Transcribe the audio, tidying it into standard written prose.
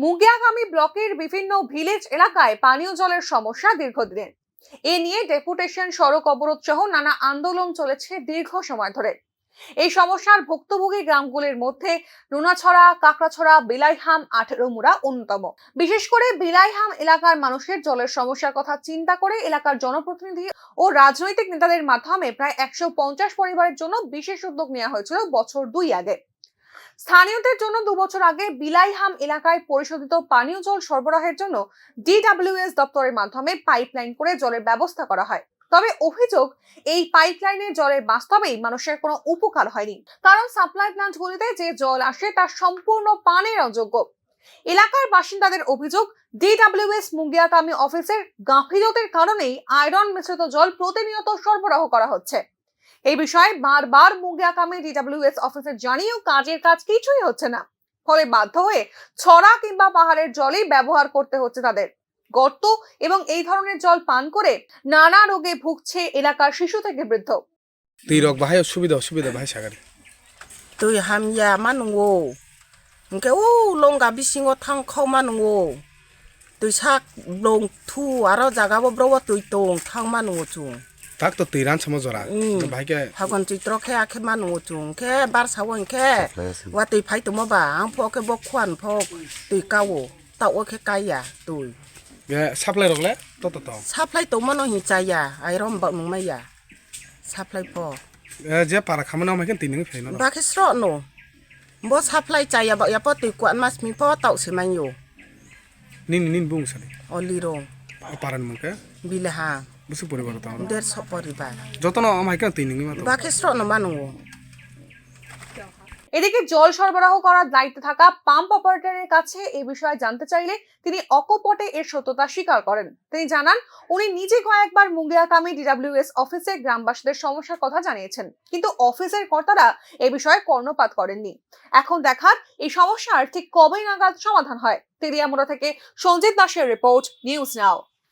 মুগিয়াগামী ব্লকের বিভিন্ন ভিলেজ এলাকায় পানীয় জলের সমস্যা দীর্ঘদিনের। এ নিয়ে ডেপুটেশন, সড়ক অবরোধ সহ নানা আন্দোলন চলেছে দীর্ঘ সময় ধরে। এই সমস্যার ভুক্তভোগী গ্রামগুলির মধ্যে নুনাছড়া, কাকড়াছড়া, বিলাইহাম, 18 মুড়া অন্যতম। বিশেষ করে বিলাইহাম এলাকার মানুষের জলের সমস্যার কথা চিন্তা করে এলাকার জনপ্রতিনিধি ও রাজনৈতিক নেতাদের মাধ্যমে প্রায় 150 পরিবারের জন্য বিশেষ উদ্যোগ নেওয়া হয়েছিল বছর 2 আগে। স্থানীয়দের জন্য 2 বছর আগে বিলাইহাম এলাকায় পরিশোধিত পানীয় জল সরবরাহের জন্য DWS দপ্তরের মাধ্যমে পাইপলাইন করে জলের ব্যবস্থা করা হয়। তবে অভিযোগ, এই পাইপলাইনের জলের বাস্তবেই মানুষের কোনো উপকার হয়নি, কারণ সাপ্লাই প্ল্যান্টগুলিতে যে জল আসে তা সম্পূর্ণ পানের অযোগ্য। এলাকার বাসিন্দাদের অভিযোগ, DWS মুগিয়াগামী অফিসের গাফিলতির কারণেই আয়রন মিশ্রিত জল প্রতিনিয়ত সরবরাহ করা হচ্ছে। এই বিষয়ে বারবার মুগিয়াগামী DWS অফিসে জানিয়েও কাজের কাজ কিছুই হচ্ছে না। ফলে বাধ্য হয়ে ছড়া কিংবা পাহাড়ের জলই ব্যবহার করতে হচ্ছে তাদের। গর্ত এবং এই ধরনের জল পান করে নানা রোগে ভুগছে এলাকার শিশু থেকে বৃদ্ধ। তুই রোগ বাহাই অসুবিধা বাহাই সাগারি তুই হামিয়া মানুঙো ওকে ও লঙ্গা বিসিঙো থাংখাও মানুঙো তুই সাক লং থু আরো জাগাবো ব্রব তুই তং থাং মানুঙো চুং tak to tiran samo jora bahai ke হাগন চিত্র খে আখে মানুঙো চুং খে বার সাওন খে ওয়া তুই ফাই তো মবা আং ফকে বক খান ফক তুই কাও তাও খে কাইয়া তুই supply rogle to সাপ্লাই তো মনো হি চাইয়া আইরম বা মুমাইয়া সাপ্লাই প je para khamana ma ken tining phei no বাকে স্র নো bo সাপ্লাই চাইয়া বা ইয়াপ তুই কোয়ান মাস মি প তাও সে মাইও nin bung sale অলিরং paran mon ke বিলেহা busu poribar ta 150 পরিবার jotono amai ken tining ma to Banke স্র no মানুঙো। এদিকে জল সরবরাহ করার দায়িত্বে থাকা পাম্প অপারেটরের কাছে এই বিষয়ে জানতে চাইলে তিনি অকপটে এর সত্যতা স্বীকার করেন। তিনি জানান, উনি নিজে কয়েকবার মুগিয়াগামী DWS অফিসে গ্রামবাসীদের সমস্যার কথা জানিয়েছেন, কিন্তু অফিসের কর্তারা এ বিষয়ে কর্ণপাত করেননি। এখন দেখার এই সমস্যার ঠিক কবে নাগাদ সমাধান হয়। তেলিয়ামুড়া থেকে সঞ্জিত দাসের রিপোর্ট, নিউজ নাও।